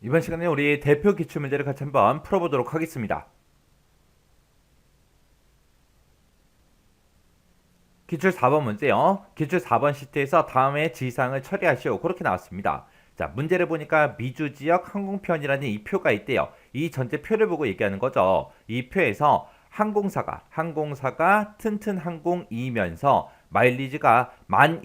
이번 시간에 우리 대표 기출문제를 같이 한번 풀어보도록 하겠습니다. 기출 4번 문제요. 기출 4번 시트에서 다음의 지상을 처리하시오. 그렇게 나왔습니다. 자, 문제를 보니까 미주 지역 항공편이라는 이 표가 있대요. 이 전체 표를 보고 얘기하는 거죠. 이 표에서 항공사가 튼튼항공이면서 마일리지가 만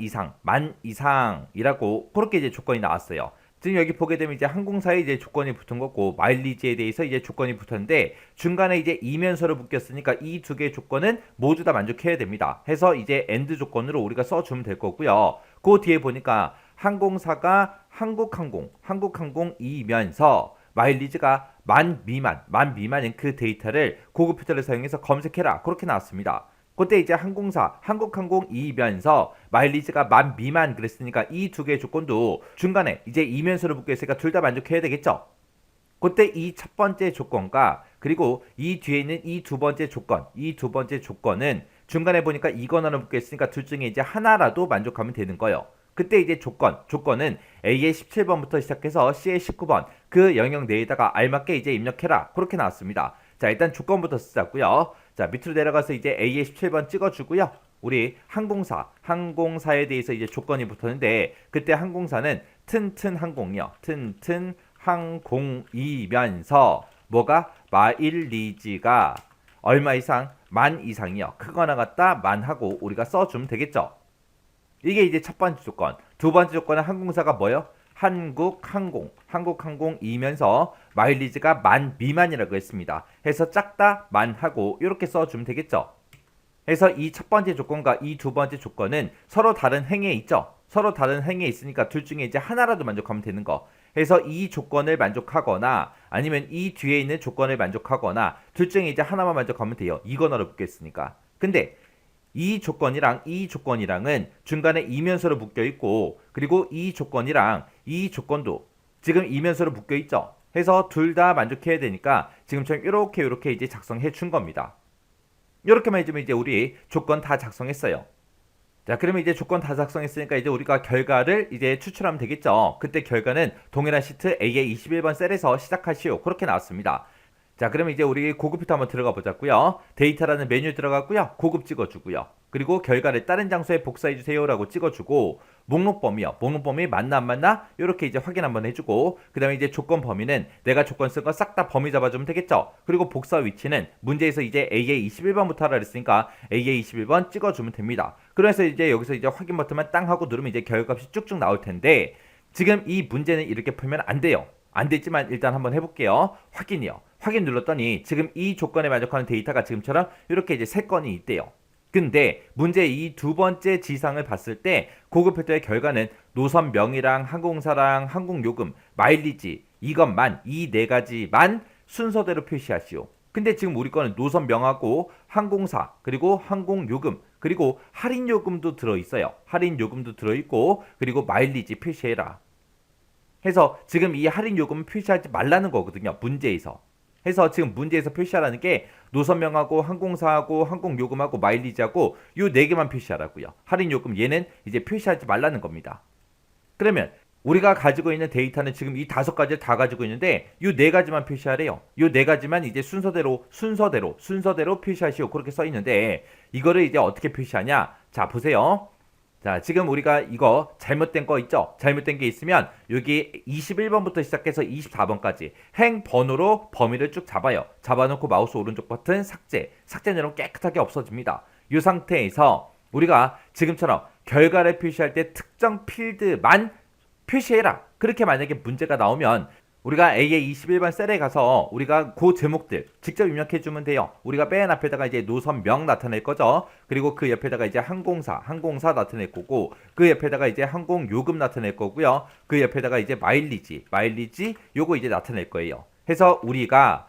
이상이라고 그렇게 이제 조건이 나왔어요. 지금 여기 보게 되면 이제 항공사에 이제 조건이 붙은 거고 마일리지에 대해서 이제 조건이 붙었는데 중간에 이제 이면서를 묶였으니까 이 두 개의 조건은 모두 다 만족해야 됩니다. 해서 이제 엔드 조건으로 우리가 써주면 될 거고요. 그 뒤에 보니까 항공사가 한국항공이면서 마일리지가 만 미만인 그 데이터를 고급 표절을 사용해서 검색해라. 그렇게 나왔습니다. 그때 이제 항공사 한국항공이면서 마일리지가 만 미만 그랬으니까 이 두 개의 조건도 중간에 이제 이면서로 붙고 있으니까 둘 다 만족해야 되겠죠. 그때 이 첫 번째 조건과 그리고 이 뒤에 있는 이 두 번째 조건, 이 두 번째 조건은 중간에 보니까 이거나로 붙고 있으니까 둘 중에 이제 하나라도 만족하면 되는 거예요. 그때 이제 조건은 A의 17번부터 시작해서 C의 19번 그 영역 내에다가 알맞게 이제 입력해라. 그렇게 나왔습니다. 자, 일단 조건부터 쓰자고요. 자, 밑으로 내려가서 이제 A의 17번 찍어주고요. 우리 항공사에 대해서 이제 조건이 붙었는데 그때 항공사는 튼튼항공이요. 튼튼항공이면서 뭐가 마일리지가 얼마 이상 만 이상이요. 크거나 같다 만하고 우리가 써주면 되겠죠. 이게 이제 첫 번째 조건. 두 번째 조건은 항공사가 뭐요? 한국항공이면서 마일리지가 만 미만이라고 했습니다. 해서 작다 만하고 이렇게 써주면 되겠죠. 해서 이 첫 번째 조건과 이 두 번째 조건은 서로 다른 행에 있죠. 서로 다른 행에 있으니까 둘 중에 이제 하나라도 만족하면 되는 거. 해서 이 조건을 만족하거나 아니면 이 뒤에 있는 조건을 만족하거나 둘 중에 이제 하나만 만족하면 돼요. 이거나로 붙겠으니까. 근데 이 조건이랑은 중간에 이면서로 묶여 있고 그리고 이 조건이랑 이 조건도 지금 이면서로 묶여 있죠. 해서 둘 다 만족해야 되니까 지금처럼 이렇게 이제 작성해 준 겁니다. 이렇게만 해주면 이제 우리 조건 다 작성했어요. 자, 그러면 이제 조건 다 작성했으니까 이제 우리가 결과를 이제 추출하면 되겠죠. 그때 결과는 동일한 시트 A의 21번 셀에서 시작하시오. 그렇게 나왔습니다. 자, 그러면 이제 우리 고급부터 한번 들어가 보자고요. 데이터라는 메뉴 들어가고요. 고급 찍어주고요. 그리고 결과를 다른 장소에 복사해주세요라고 찍어주고 목록 범위 맞나 안 맞나 이렇게 이제 확인 한번 해주고 그 다음에 이제 조건 범위는 내가 조건 쓴 거 싹 다 범위 잡아주면 되겠죠. 그리고 복사 위치는 문제에서 이제 A의 21번부터 하라 그랬으니까 A의 21번 찍어주면 됩니다. 그래서 이제 여기서 이제 확인 버튼만 땅 하고 누르면 이제 결과값이 쭉쭉 나올 텐데 지금 이 문제는 이렇게 풀면 안 돼요. 안 되지만 일단 한번 해볼게요. 확인이요. 확인 눌렀더니 지금 이 조건에 만족하는 데이터가 지금처럼 이렇게 이제 3건이 있대요. 근데 문제 이 두 번째 지상을 봤을 때 고급 획도의 결과는 노선명이랑 항공사랑 항공요금, 마일리지 이것만 이 네 가지만 순서대로 표시하시오. 근데 지금 우리 거는 노선명하고 항공사 그리고 항공요금 그리고 할인요금도 들어있어요. 할인요금도 들어있고 그리고 마일리지 표시해라. 해서 지금 이 할인 요금은 표시하지 말라는 거거든요. 문제에서. 해서 지금 문제에서 표시하라는 게 노선명하고 항공사하고 항공요금하고 마일리지하고 요 네 개만 표시하라고요. 할인 요금 얘는 이제 표시하지 말라는 겁니다. 그러면 우리가 가지고 있는 데이터는 지금 이 5가지를 다 가지고 있는데 요 네 가지만 표시하래요. 요 네 가지만 이제 순서대로 표시하시오. 그렇게 써 있는데 이거를 이제 어떻게 표시하냐? 자, 보세요. 자, 지금 우리가 이거 잘못된 거 있죠? 잘못된 게 있으면 여기 21번부터 시작해서 24번까지 행 번호로 범위를 쭉 잡아요. 잡아놓고 마우스 오른쪽 버튼 삭제. 삭제 누르면 깨끗하게 없어집니다. 이 상태에서 우리가 지금처럼 결과를 표시할 때 특정 필드만 표시해라. 그렇게 만약에 문제가 나오면 우리가 A의 21번 셀에 가서 우리가 그 제목들 직접 입력해주면 돼요. 우리가 맨 앞에다가 이제 노선명 나타낼 거죠. 그리고 그 옆에다가 이제 항공사 나타낼 거고 그 옆에다가 이제 항공요금 나타낼 거고요. 그 옆에다가 이제 마일리지 요거 이제 나타낼 거예요. 해서 우리가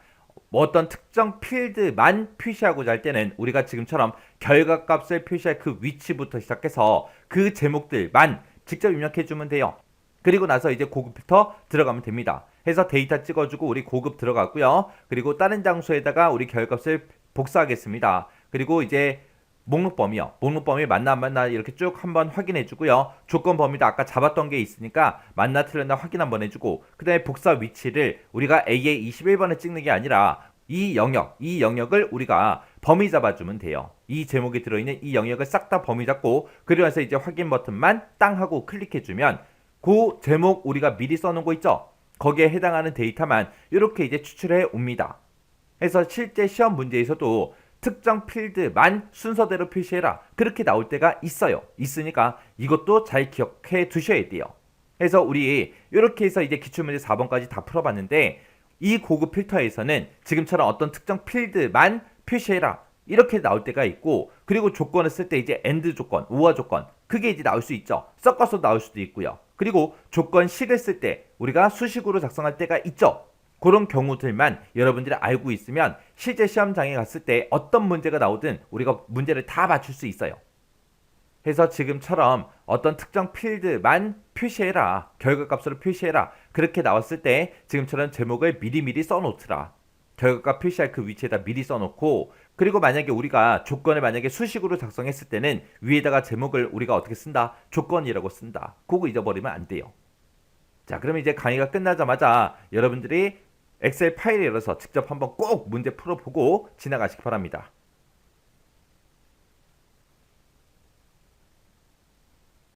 뭐 어떤 특정 필드만 표시하고자 할 때는 우리가 지금처럼 결과값을 표시할 그 위치부터 시작해서 그 제목들만 직접 입력해주면 돼요. 그리고 나서 이제 고급 필터 들어가면 됩니다. 해서 데이터 찍어주고 우리 고급 들어가고요. 그리고 다른 장소에다가 우리 결값을 복사하겠습니다. 그리고 이제 목록 범위요. 목록 범위 맞나 안 맞나 이렇게 쭉 한번 확인해 주고요. 조건 범위도 아까 잡았던 게 있으니까 맞나 틀렸나 확인 한번 해주고, 그 다음에 복사 위치를 우리가 A의 21번에 찍는 게 아니라 이 영역을 우리가 범위 잡아주면 돼요. 이 제목에 들어있는 이 영역을 싹 다 범위 잡고, 그리고 나서 이제 확인 버튼만 땅 하고 클릭해주면 그 제목 우리가 미리 써놓은 거 있죠? 거기에 해당하는 데이터만 이렇게 이제 추출해 옵니다. 그래서 실제 시험 문제에서도 특정 필드만 순서대로 표시해라, 그렇게 나올 때가 있어요. 있으니까 이것도 잘 기억해 두셔야 돼요. 그래서 우리 이렇게 해서 이제 기출문제 4번까지 다 풀어봤는데, 이 고급 필터에서는 지금처럼 어떤 특정 필드만 표시해라 이렇게 나올 때가 있고, 그리고 조건을 쓸 때 이제 AND 조건, OR 조건, 그게 이제 나올 수 있죠. 섞어서 나올 수도 있고요. 그리고 조건식을 쓸 때 우리가 수식으로 작성할 때가 있죠. 그런 경우들만 여러분들이 알고 있으면 실제 시험장에 갔을 때 어떤 문제가 나오든 우리가 문제를 다 맞출 수 있어요. 그래서 지금처럼 어떤 특정 필드만 표시해라, 결과값으로 표시해라, 그렇게 나왔을 때 지금처럼 제목을 미리미리 써놓더라. 결과값 표시할 그 위치에다 미리 써놓고, 그리고 만약에 우리가 조건을 만약에 수식으로 작성했을 때는 위에다가 제목을 우리가 어떻게 쓴다? 조건이라고 쓴다. 그거 잊어버리면 안 돼요. 자, 그러면 이제 강의가 끝나자마자 여러분들이 엑셀 파일을 열어서 직접 한번 꼭 문제 풀어보고 지나가시기 바랍니다.